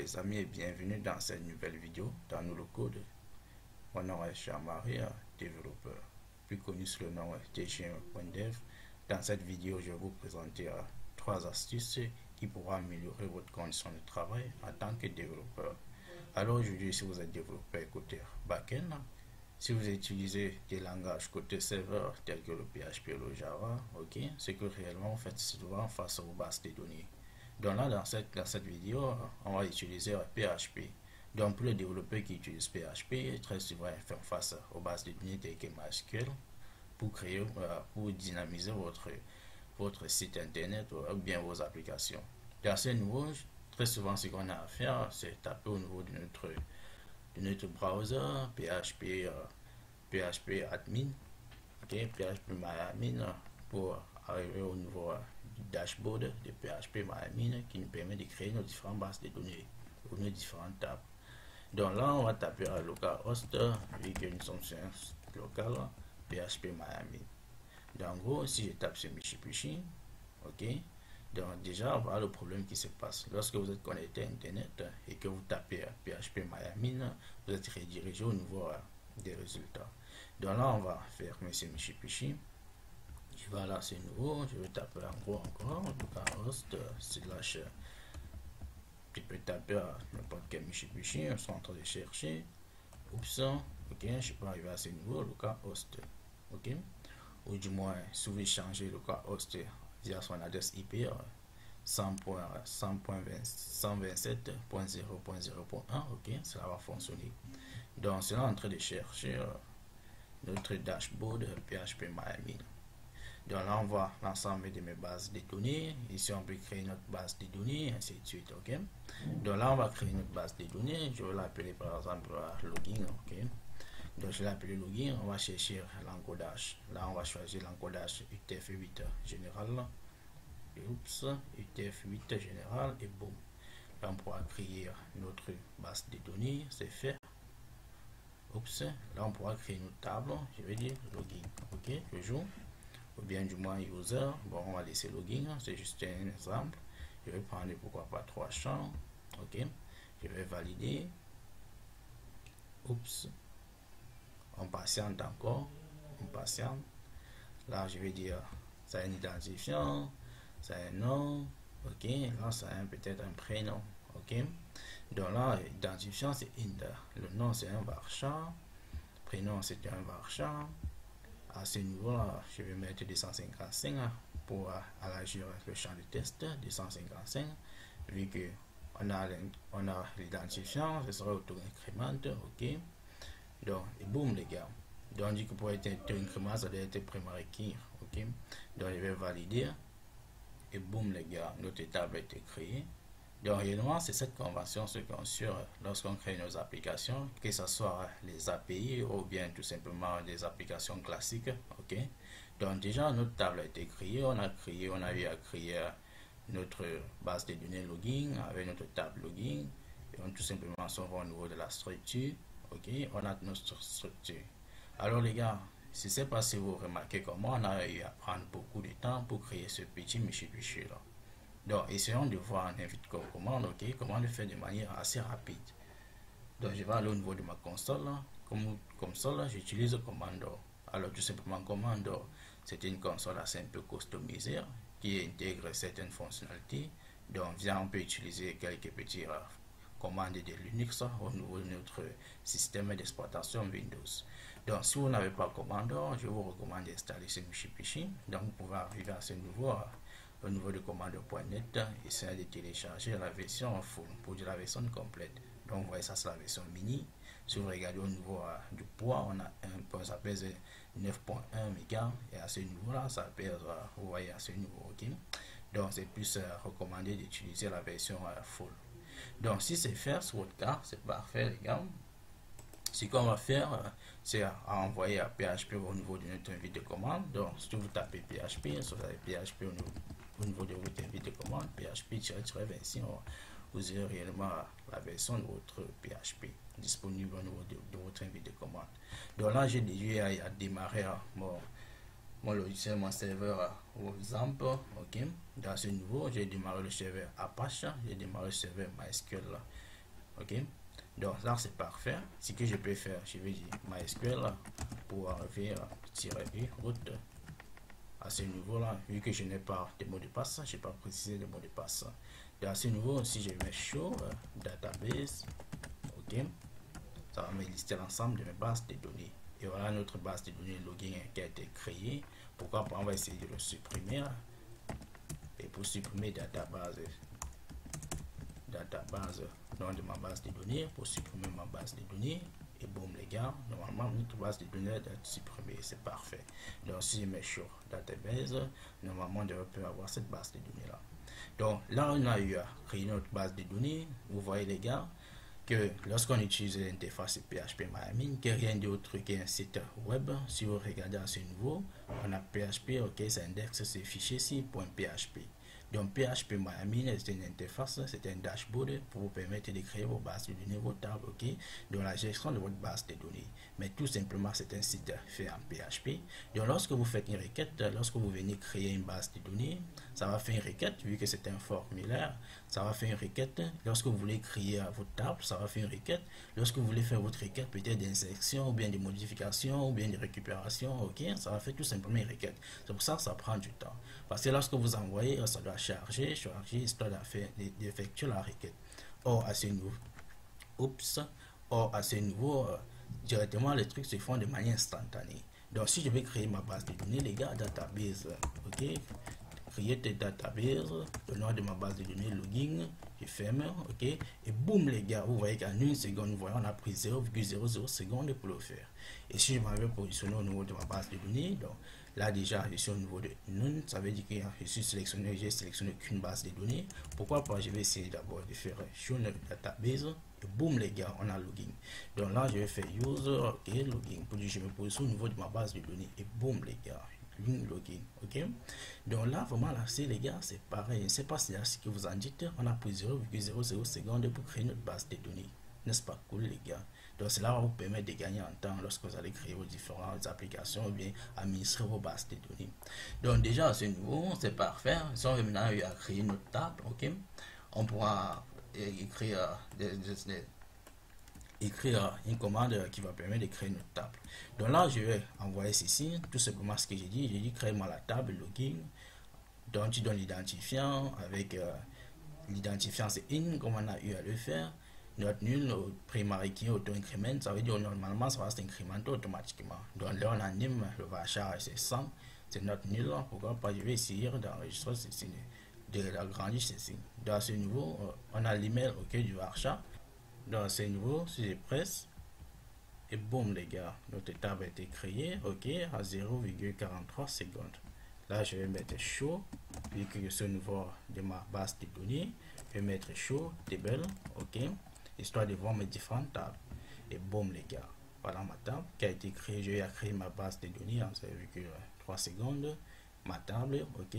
les amis et bienvenue dans cette nouvelle vidéo dans nos locaux de mon nom est Jean-Marie, développeur, plus connu sous le nom tgm.dev. Dans cette vidéo, je vais vous présenter 3 astuces qui pourront améliorer votre condition de travail en tant que développeur. Alors aujourd'hui, si vous êtes développeur côté backend, si vous utilisez des langages côté serveur tels que le PHP ou le Java, ok, c'est que réellement vous faites souvent face aux bases de données. Donc là, dans cette vidéo, on va utiliser PHP. Donc pour les développeurs qui utilisent PHP, très souvent ils font face aux bases de données telles que MySQL pour créer, pour dynamiser votre site internet ou bien vos applications. Dans ce niveau, très souvent ce qu'on a à faire, c'est taper au niveau de notre browser PHP admin, ok, PHP myadmin pour arriver au niveau du dashboard de PHP myadmin qui nous permet de créer nos différentes bases de données ou nos différentes tables. Donc là, on va taper à localhost vu que nous sommes sur un local PHP myadmin. Donc en gros, si je tape sur Mitsubishi, ok, donc déjà on va voir le problème qui se passe. Lorsque vous êtes connecté à internet et que vous tapez PHP myadmin, vous êtes redirigé au niveau des résultats. Donc là, on va fermer ce Mitsubishi. Je vais là, c'est nouveau. Je vais taper en gros encore localhost slash. Tu peux taper n'importe quel Mitsubishi. On est en train de chercher. Oups, ok, je peux arriver à ce niveau localhost. Ok, ou du moins, si vous voulez changer localhost via son adresse IP 100.127.0.0.1, ok, cela va fonctionner. Donc, c'est là en train de chercher notre dashboard PHP myadmin. Donc là, on voit l'ensemble de mes bases de données. Ici, on peut créer notre base de données, ainsi de suite, ok. Donc là, on va créer notre base de données. Je vais l'appeler par exemple login, ok. Donc je vais l'appeler login. On va chercher l'encodage. Là, on va choisir l'encodage UTF-8 général. Et oups, UTF-8 général et boum. Là, on pourra créer notre base de données. C'est fait. Oups, là on pourra créer une table, je vais dire login, ok, je joue, ou bien du moins user, bon on va laisser login, c'est juste un exemple, je vais prendre pourquoi pas 3 champs, ok, je vais valider, oups, on patiente encore, on patiente, là je vais dire, ça a un identifiant, ça a un nom, ok, là ça a peut-être un prénom, ok. Donc là, identifiant c'est int, le nom c'est un varchar, prénom c'est un varchar. À ce niveau là, je vais mettre 255 pour élargir le champ de test 255, vu que on a l'identifiant, ce sera auto-incrémente, ok. Donc, et boum les gars. Donc, on dit que pour être auto-incrément, ça doit être prérequis, ok. Donc, je vais valider, et boum les gars, notre table a été créée. Donc réellement, c'est cette convention ce qu'on suit lorsqu'on crée nos applications, que ce soit les API ou bien tout simplement des applications classiques, ok. Donc déjà notre table a été créée, on a eu à créer notre base de données login avec notre table login, et on tout simplement s'en va au niveau de la structure, ok. On a notre structure. Alors les gars, si c'est pas si vous remarquez comment on a eu à prendre beaucoup de temps pour créer ce petit Mitsubishi là. Donc, essayons de voir en invite comme commande, ok, comment le faire de manière assez rapide. Donc, je vais aller au niveau de ma console, là. Comme ça, là, j'utilise Commando. Alors, tout simplement, Commando, c'est une console assez un peu customisée qui intègre certaines fonctionnalités. Donc, on peut utiliser quelques petits commandes de Linux au niveau de notre système d'exploitation Windows. Donc, si vous n'avez pas Commando, je vous recommande d'installer ce Mitsubishi. Donc, vous pouvez arriver à ce niveau au niveau de commando.net, essayez de télécharger la version full pour dire la version complète. Donc vous voyez ça, c'est la version mini. Si vous regardez au niveau du poids, on a un point, ça pèse 9.1 mégas, et à ce niveau là ça pèse, vous voyez à ce niveau, ok. Donc c'est plus recommandé d'utiliser la version full. Donc si c'est fait sur votre cas, c'est parfait les gars. Ce qu'on va faire, c'est envoyer à PHP au niveau de notre invite de commande. Donc si vous tapez PHP, si vous avez PHP au niveau de votre invite de commande, PHP-26, vous aurez réellement la version de votre PHP disponible au niveau de votre invite de commande. Donc là, j'ai déjà démarré mon logiciel, mon serveur au exemple, ok. Dans ce niveau, j'ai démarré le serveur Apache, j'ai démarré le serveur MySQL Ok, donc là c'est parfait. Ce que je peux faire, je vais dire MySQL pour arriver à tirer route à ce niveau là, vu que je n'ai pas de mot de passe, je n'ai pas précisé de mot de passe. Donc à ce niveau, si je mets show database, ok, ça va me lister l'ensemble de mes bases de données. Et voilà notre base de données login qui a été créée. Pourquoi pas, on va essayer de le supprimer. Et pour supprimer database, nom de ma base de données, pour supprimer ma base de données, et boum les gars, normalement notre base de données est supprimée, c'est parfait. Donc si je mets sur database, normalement on devrait avoir cette base de données là. Donc là on a eu à créer notre base de données. Vous voyez les gars que lorsqu'on utilise l'interface PHP-MyAdmin, qui est rien d'autre qu'un site web, si vous regardez à ce niveau, on a PHP, ok, ça indexe ces fichiers ici, .php. Donc PHP-MyAdmin c'est une interface, c'est un dashboard pour vous permettre de créer vos bases de données, vos tables, ok, dans la gestion de votre base de données. Mais tout simplement c'est un site fait en PHP. Donc lorsque vous faites une requête, lorsque vous venez créer une base de données, ça va faire une requête, vu que c'est un formulaire, ça va faire une requête. Lorsque vous voulez créer votre table, ça va faire une requête. Lorsque vous voulez faire votre requête, peut-être d'insertion, ou bien de modification, ou bien de récupération, ok, ça va faire tout simplement une requête. C'est pour ça que ça prend du temps. Parce que lorsque vous envoyez, ça doit charger, histoire d'effectuer la requête. Or, à ce niveau, directement, les trucs se font de manière instantanée. Donc, si je vais créer ma base de données, les gars, database, ok, create database, le nom de ma base de données, login, je ferme, ok, et boum les gars, vous voyez qu'en une seconde, vous voyez, on a pris 0,00 secondes pour le faire. Et si je m'avais positionné au niveau de ma base de données, donc là déjà je suis au niveau de none, ça veut dire que je suis sélectionné, j'ai sélectionné qu'une base de données. Pourquoi pas, je vais essayer d'abord de faire show database, et boum les gars, on a login. Donc là je vais faire user, ok, login, pour dire je me positionne au niveau de ma base de données, et boum les gars, login, ok. Donc là vraiment là c'est les gars, c'est pareil, je ne sais pas si c'est ce que vous en dites, on a pris 0,00 secondes pour créer notre base de données, n'est-ce pas cool les gars? Donc cela va vous permettre de gagner en temps lorsque vous allez créer vos différentes applications ou bien administrer vos bases de données. Donc déjà à ce niveau c'est parfait. Si on veut maintenant à créer notre table, ok, on pourra écrire une commande qui va permettre de créer notre table. Donc là je vais envoyer ceci, tout simplement ce que j'ai dit crée-moi la table login. Donc tu donnes l'identifiant avec l'identifiant c'est in comme on a eu à le faire. Notre nul primary qui auto-increment, ça veut dire normalement ça va s'incrémenter automatiquement. Donc là on anime le varchar c'est 100, c'est notre nul. Pourquoi pas, je vais essayer d'enregistrer ceci, de l'agrandir ceci. Dans ce niveau, on a l'email ok du varchar. Dans ce niveau, si je presse, et boum les gars, notre table a été créée, ok, à 0,43 secondes. Là je vais mettre show, vu que ce niveau de ma base de données, je vais mettre show table, ok, histoire de voir mes différentes tables. Et boum les gars, voilà ma table qui a été créée. Je vais créer ma base de données en 0,3 secondes, ma table, ok,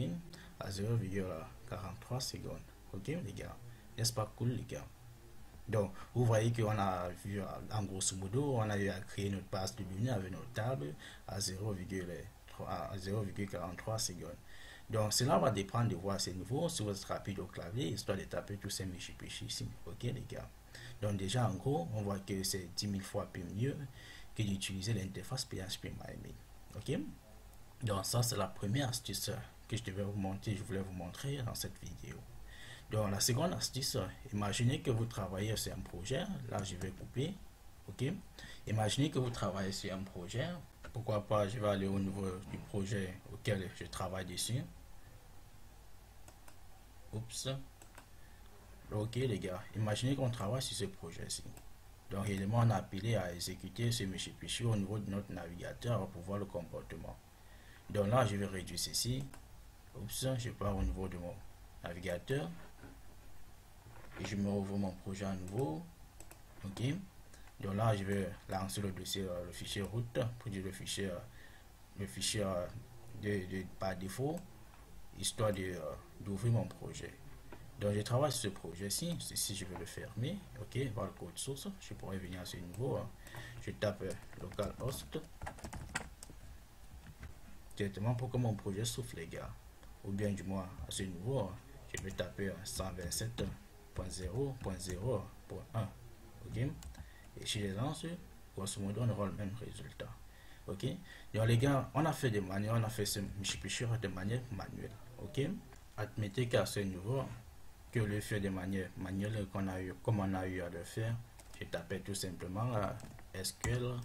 à 0,43 secondes, ok les gars, n'est-ce pas cool les gars? Donc vous voyez qu'on a vu en grosso modo, on a eu à créer notre base de données avec notre table à 0,43 secondes. Donc cela va dépendre de voir ces niveaux, si vous êtes rapide au clavier, histoire de taper tous ces michi-pichi ici, ok les gars. Donc déjà en gros, on voit que c'est 10 000 fois plus mieux que d'utiliser l'interface PHP-MyAdmin, ok. Donc ça c'est la première astuce que je voulais vous montrer dans cette vidéo. Donc la seconde astuce, imaginez que vous travaillez sur un projet, là je vais couper, ok. Imaginez que vous travaillez sur un projet, pourquoi pas je vais aller au niveau du projet auquel je travaille dessus. Oups. Ok les gars, imaginez qu'on travaille sur ce projet-ci. Donc évidemment on a appelé à exécuter ce michi-pichi au niveau de notre navigateur pour voir le comportement. Donc là je vais réduire ceci. Oups, je pars au niveau de mon navigateur. Et je me rouvre mon projet à nouveau, ok. Donc là je vais lancer le dossier, le fichier route, pour dire le fichier par défaut, histoire d'ouvrir mon projet. Donc je travaille sur ce projet-ci, ceci je vais le fermer, ok, voir le code source, je pourrais venir à ce niveau, je tape localhost, directement pour que mon projet souffle les gars, ou bien du moins à ce niveau, je vais taper 127.0.0.1, ok. Et si je lance, grosso modo, on aura le même résultat, ok. Donc les gars, on a fait ce multiplier de manière manuelle, ok. Admettez qu'à ce niveau, que le faire de manière manuelle comme on a eu à le faire, je tapais tout simplement SQL,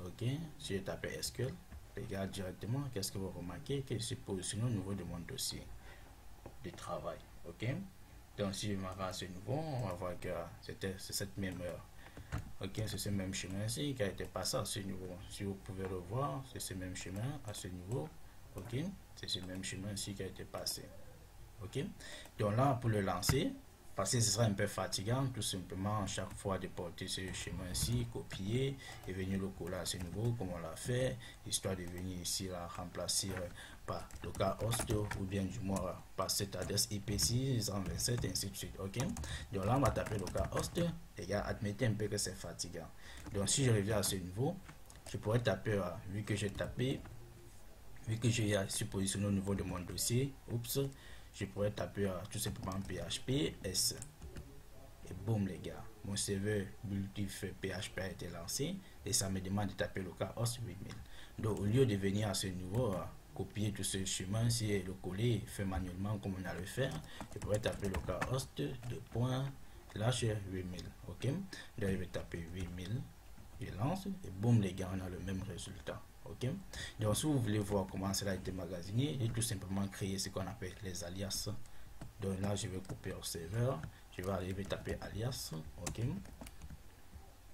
ok. Si je tapais SQL, les gars, directement, qu'est-ce que vous remarquez? Que je suis positionné au niveau de mon dossier de travail, ok. Donc si je me rends à ce niveau, on va voir que c'est cette même ok, c'est ce même chemin ici qui a été passé à ce niveau. Si vous pouvez le voir, c'est ce même chemin à ce niveau, ok. C'est ce même chemin ici qui a été passé, ok. Donc là, pour le lancer, parce que ce sera un peu fatigant tout simplement chaque fois de porter ce chemin-ci, copier et venir le coller à ce niveau comme on l'a fait, histoire de venir ici là remplacer par localhost ou bien du moins par cette adresse IP6 127 ainsi de suite, ok. Donc là on va taper localhost, les gars, admettez un peu que c'est fatigant. Donc si je reviens à ce niveau, je pourrais taper, vu que j'ai suis positionné au niveau de mon dossier, oups, je pourrais taper tout simplement PHP S. Et boum les gars, mon serveur multif PHP a été lancé et ça me demande de taper localhost 8000. Donc au lieu de venir à ce niveau, copier tout ce chemin, si et le coller, faire manuellement comme on a le faire, je pourrais taper localhost 2./8000, ok. Donc je vais taper 8000, je lance et boum les gars, on a le même résultat. Ok. Donc si vous voulez voir comment cela a été magasiné, j'ai tout simplement créé ce qu'on appelle les alias. Donc là je vais couper au serveur, je vais arriver taper alias, ok.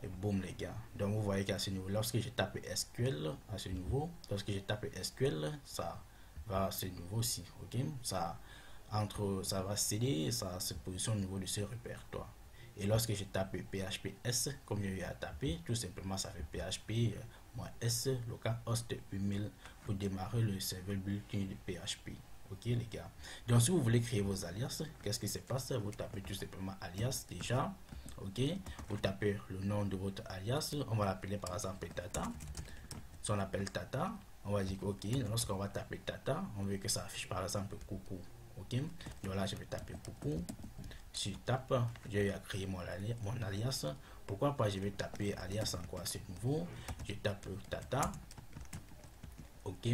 Et boum les gars. Donc vous voyez qu'à ce niveau, lorsque je tape SQL à ce niveau, lorsque je tape SQL, ça va à ce niveau-ci, ok. Ça va céder, ça se positionne au niveau de ce répertoire. Et lorsque je tape PHP-S, comme je vais à taper, tout simplement ça fait PHP -S localhost 8000 pour démarrer le serveur built-in de PHP. Ok les gars. Donc si vous voulez créer vos alias, qu'est-ce qui se passe? Vous tapez tout simplement alias déjà. Ok. Vous tapez le nom de votre alias. On va l'appeler par exemple Tata. Si on appelle Tata, on va dire ok. Lorsqu'on va taper Tata, on veut que ça affiche par exemple coucou. Ok. Donc là je vais taper coucou. Si je tape, je vais créer mon alias. Pourquoi pas je vais taper alias encore à ce niveau. Je tape Tata. Ok.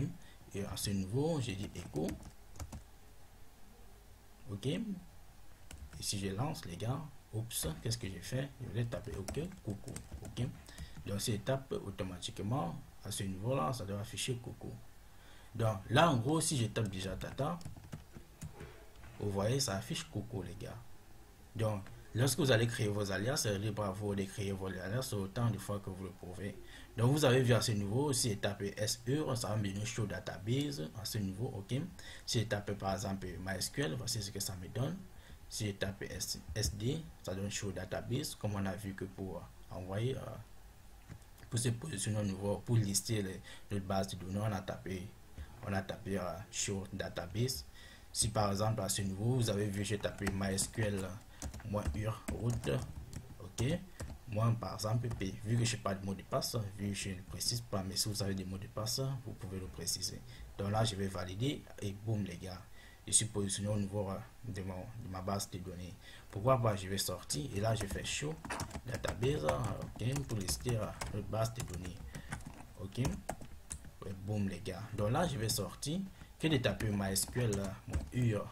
Et à ce niveau, je dis echo. Ok. Et si je lance les gars, oups, qu'est-ce que j'ai fait? Je vais taper ok, coucou. Ok. Donc si je tape automatiquement à ce niveau là, ça doit afficher coucou. Donc là en gros, si je tape déjà Tata, vous voyez, ça affiche coucou les gars. Donc lorsque vous allez créer vos alias, c'est libre à vous de créer vos alias autant de fois que vous le pouvez. Donc vous avez vu à ce niveau, si je tape SE, ça va me donner show database à ce niveau, ok. Si je tape par exemple MySQL, voici ce que ça me donne. Si je tape SD, ça donne show database, comme on a vu que pour envoyer, pour se positionner au niveau, pour lister les bases de données, on a tapé show database. Si par exemple à ce niveau, vous avez vu, j'ai tapé MySQL -ur route, ok. Moi par exemple P, vu que je n'ai pas de mot de passe, vu que je ne précise pas, mais si vous avez des mots de passe, vous pouvez le préciser. Donc là je vais valider et boum les gars, je suis positionné au niveau de ma base de données. Pourquoi pas je vais sortir et là je fais show database, ok, pour lister la base de données, ok. Et boum les gars, donc là je vais sortir que de taper MySQL -ur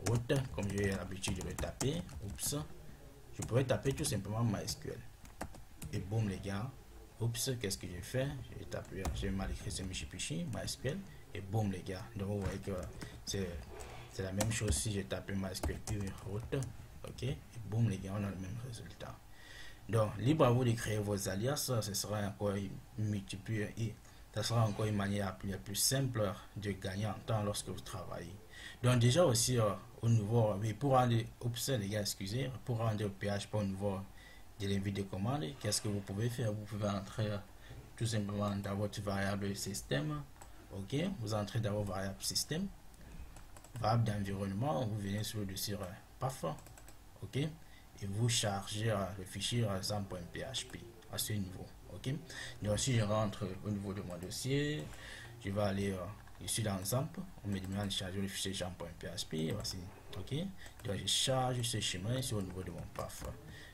route comme j'ai l'habitude de le taper. Oups, je pourrais taper tout simplement MySQL et boum les gars, oups, qu'est-ce que j'ai fait? J'ai mal écrit ce MySQL et boum les gars. Donc vous voyez que c'est la même chose si j'ai tapé MySQL route, ok, et boum les gars, on a le même résultat. Donc libre à vous de créer vos alias, ce sera encore multiplié et ça sera encore une manière plus simple de gagner en temps lorsque vous travaillez. Donc déjà aussi au niveau, oui, pour rendre, oups les gars, excusez, pour rendre PHP au niveau de l'invite de commande, qu'est-ce que vous pouvez faire? Vous pouvez entrer tout simplement dans votre variable système, ok, vous entrez dans votre variable système, variable d'environnement, vous venez sur le dossier PAF, ok, et vous chargez le fichier exam.php à ce niveau, ok. Donc si je rentre au niveau de mon dossier, je vais aller ici dans XAMPP, on me demande de charger le fichier exam.php, voici, ok. Donc je charge ce chemin ici au niveau de mon PAF.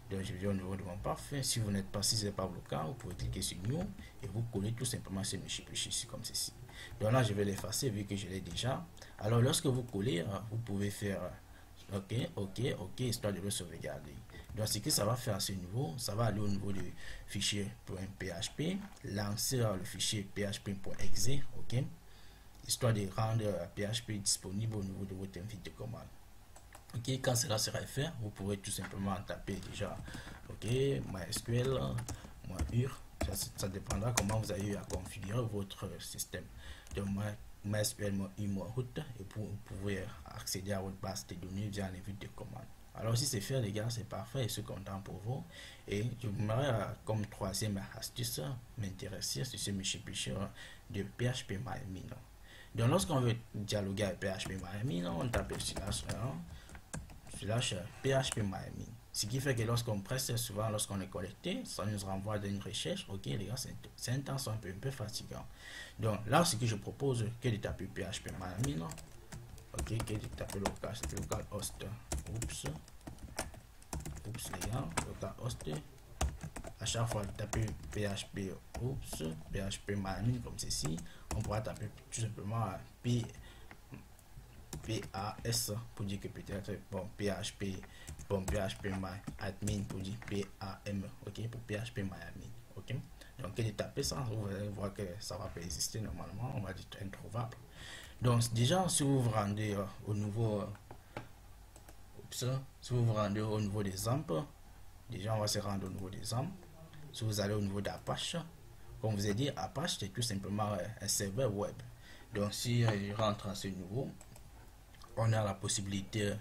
Donc je vais au niveau de mon path. Si vous n'êtes pas, si ce n'est pas le cas, vous pouvez cliquer sur New et vous collez tout simplement ce Mitsubishi ici comme ceci. Donc là je vais l'effacer vu que je l'ai déjà. Alors lorsque vous collez, vous pouvez faire OK, OK, OK, histoire de le sauvegarder. Donc ce que ça va faire à ce niveau, ça va aller au niveau du fichier .php, lancer le fichier php.exe, OK, histoire de rendre PHP disponible au niveau de votre invite de commande. OK, quand cela sera fait, vous pourrez tout simplement taper déjà OK, MySQL, .ur, ça dépendra comment vous avez à configurer votre système. Donc MySQL, .root, et vous pouvez accéder à votre base de données via l'invite de commande. Alors si c'est fait les gars, c'est parfait et c'est content pour vous. Et je voudrais comme troisième astuce m'intéresser sur ce Mitsubishi de php.myadmin. Donc lorsqu'on veut dialoguer avec php.myadmin, on tape slash php.myadmin. Ce qui fait que lorsqu'on presse, souvent lorsqu'on est connecté, ça nous renvoie d'une recherche. Ok les gars, c'est un temps un peu fatigant. Donc là, ce que je propose, que de taper php.myadmin. Ok, que de taper localhost. Oups les gars, localhost. À chaque fois taper php, php.myadmin comme ceci, on pourra taper tout simplement PAS pour dire que peut-être PHP pour dire PAM, ok, pour PHP.myadmin, ok. Donc de taper ça, vous allez voir que ça va pas exister normalement, on va dire introuvable. Donc déjà si vous vous rendez au niveau des AMP, déjà on va se rendre au niveau des AMP. Si vous allez au niveau d'Apache, comme vous ai dit, Apache c'est tout simplement un serveur web. Donc si je rentre à ce niveau, on a la possibilité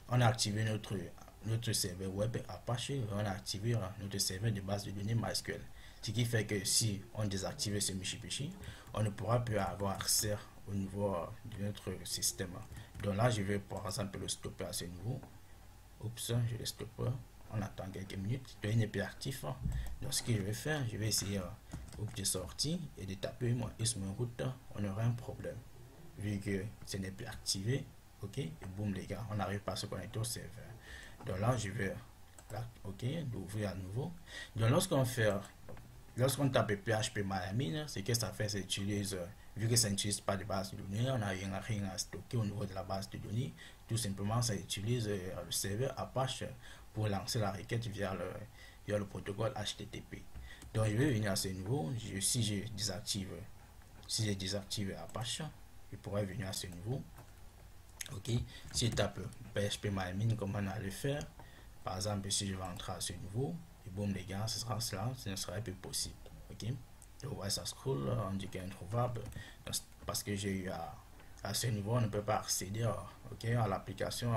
on a activé notre serveur web Apache, on a activé notre serveur de base de données MySQL. Ce qui fait que si on désactive ce Mitsubishi, on ne pourra plus avoir accès au niveau de notre système. Donc là, je vais par exemple le stopper à ce niveau. Oups, je le stoppe. On attend quelques minutes. Donc il n'est plus actif. Donc ce que je vais faire, je vais essayer de sortir et de taper mon route. On aura un problème vu que ce n'est plus activé. Ok, et boum les gars, on n'arrive pas à se connecter au serveur. Donc là, je vais là, ok, d'ouvrir à nouveau. Donc lorsqu'on tape php.myadmin, ce que ça fait, c'est utilise, vu que ça n'utilise pas de base de données, on n'a rien à stocker au niveau de la base de données. Tout simplement, ça utilise le serveur Apache pour lancer la requête via le protocole HTTP. Donc je vais venir à ce niveau. Si je désactive Apache, je pourrais venir à ce niveau. Ok, si je tape php.myadmin comme on a le faire, par exemple si je vais entrer à ce niveau, et boum les gars, ce ne sera plus possible. Ok, donc ouais, ça scroll, on dit qu'il est introuvable parce que j'ai eu à ce niveau, on ne peut pas accéder à l'application,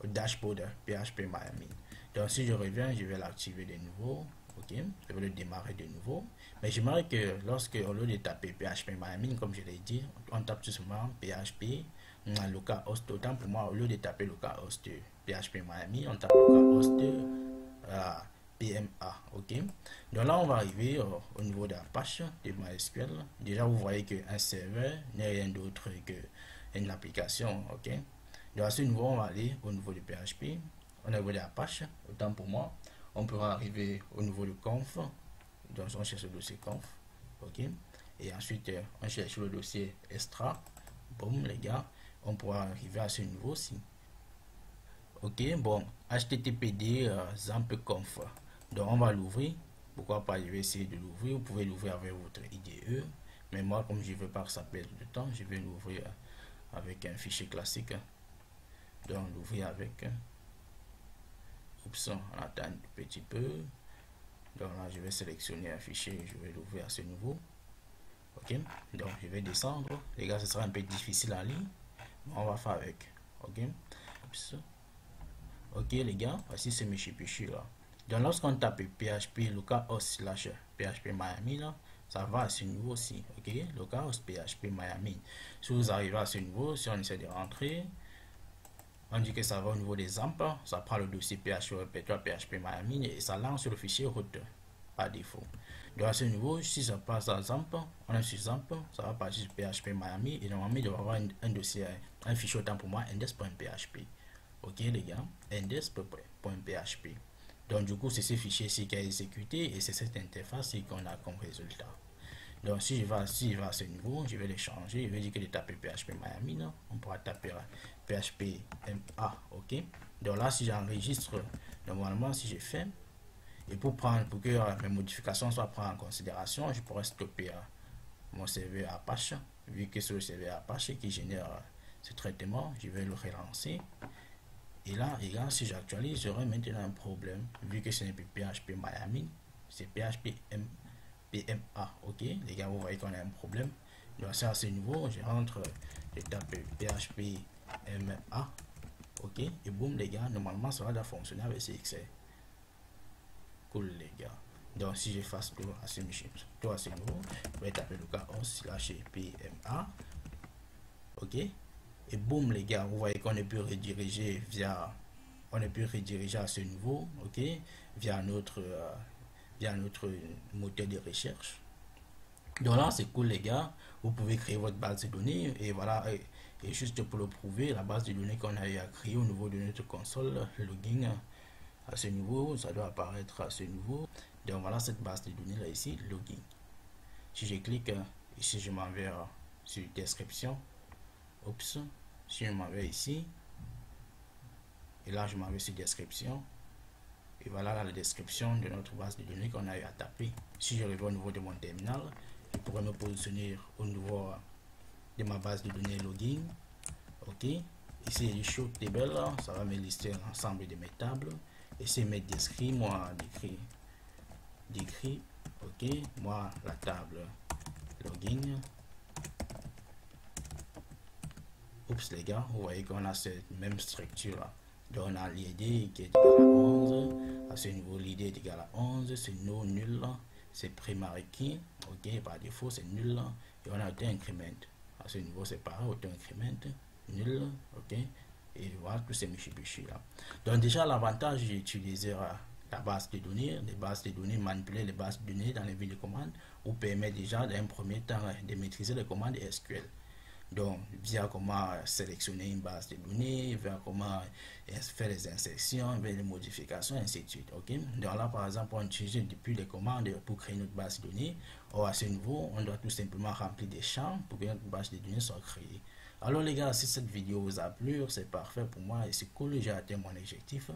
au dashboard php.myadmin. Donc si je reviens, je vais l'activer de nouveau. Ok, je vais le démarrer de nouveau. Mais j'aimerais que lorsque au lieu de taper php.myadmin, comme je l'ai dit, on tape tout simplement php localhost. Autant pour moi, au lieu de taper localhost php.myadmin, on tape localhost PMA. Ok, donc là on va arriver au niveau de l'Apache de MySQL. Déjà vous voyez qu'un serveur n'est rien d'autre qu'une application. Ok, donc à ce niveau on va aller au niveau de PHP, au niveau de l'Apache. Autant pour moi, on pourra arriver au niveau de conf. Donc on cherche le dossier conf. Ok, et ensuite on cherche le dossier extra. Boum les gars, on pourra arriver à ce niveau-ci. Ok, bon, httpd zamp.conf. Donc on va l'ouvrir. Pourquoi pas, je vais essayer de l'ouvrir. Vous pouvez l'ouvrir avec votre IDE. Mais moi, comme je ne veux pas que ça perde de temps, je vais l'ouvrir avec un fichier classique. Donc l'ouvrir avec. Oups, on attend un petit peu. Donc là, je vais sélectionner un fichier. Je vais l'ouvrir à ce niveau. Ok, donc je vais descendre. Les gars, ce sera un peu difficile en ligne. Mais on va faire avec. Ok. Oups. Ok les gars, voici ce Mitsubishi là. Donc lorsqu'on tape php localhost slash php.myadmin, ça va à ce niveau aussi. Ok, localhost php.myadmin. Si vous arrivez à ce niveau, si on essaie de rentrer, on dit que ça va au niveau des AMP, ça prend le dossier php.myadmin et ça lance le fichier root par défaut. Donc à ce niveau, si ça passe à ZAMP, on est sur ZAMP, ça va partir sur php.myadmin et normalement il doit avoir un dossier, un fichier autant pour moi index.php. Ok les gars, index.php. Donc du coup, c'est ce fichier ici qui a exécuté et c'est cette interface qu'on a comme résultat. Donc si je vais à ce niveau, je vais le changer. Je vais dire que de taper PHP Miami, non? On pourra taper PHP MA, ok? Donc là, si j'enregistre, normalement, si je fais, et pour que mes modifications soient prises en considération, je pourrais stopper mon serveur Apache, vu que c'est le serveur Apache qui génère ce traitement. Je vais le relancer. Et là, si j'actualise, j'aurai maintenant un problème, vu que ce n'est plus PHP Miami, c'est PHP PMA, ok? Les gars, vous voyez qu'on a un problème. Donc c'est assez nouveau, je rentre, je tape PHP MA, ok? Et boum, les gars, normalement, ça va fonctionner avec CXR. Cool, les gars. Donc si j'efface tout à ce nouveau, je vais taper le cas 11/PMA, ok? Et boum, les gars, vous voyez qu'on est pu rediriger à ce niveau, ok, via notre moteur de recherche. Donc là, c'est cool, les gars. Vous pouvez créer votre base de données et voilà. Et juste pour le prouver, la base de données qu'on a eu à créer au niveau de notre console, le login à ce niveau, ça doit apparaître à ce niveau. Donc voilà cette base de données là ici, login. Si je clique ici, je m'en vais sur description. Oups, si je m'en vais ici, et là je m'en vais sur description, et voilà la description de notre base de données qu'on a eu à taper. Si je reviens au niveau de mon terminal, je pourrais me positionner au niveau de ma base de données login, ok. Ici les show table, ça va me lister l'ensemble de mes tables. Ici mes décrits, moi décrit, ok, moi la table login. Oups, les gars, vous voyez qu'on a cette même structure là. Donc on a l'id qui est égal à 11, à ce niveau l'id est égal à 11, c'est no nul, c'est primary key, ok, par défaut c'est nul, et on a auto increment, à ce niveau c'est pareil, auto increment, nul, ok, et voilà tous ces michibichi là. Donc déjà l'avantage d'utiliser la base de données, manipuler les bases de données dans les lignes de commande, vous permet déjà d'un premier temps de maîtriser les commandes SQL. Donc, via comment sélectionner une base de données, via comment faire les insertions, via les modifications, ainsi de suite. Ok? Donc là, par exemple, on utilise depuis les commandes pour créer notre base de données. Or, à ce niveau, on doit tout simplement remplir des champs pour que notre base de données soit créée. Alors les gars, si cette vidéo vous a plu, c'est parfait pour moi et c'est cool, j'ai atteint mon objectif.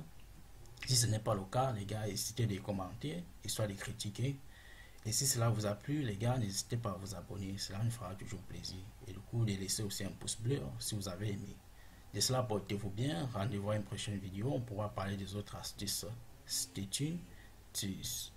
Si ce n'est pas le cas, les gars, n'hésitez pas à commenter, histoire de critiquer. Et si cela vous a plu, les gars, n'hésitez pas à vous abonner, cela nous fera toujours plaisir. Et du coup, de laisser aussi un pouce bleu si vous avez aimé. De cela, portez-vous bien, rendez-vous à une prochaine vidéo, on pourra parler des autres astuces. Stay tuned, tschüss.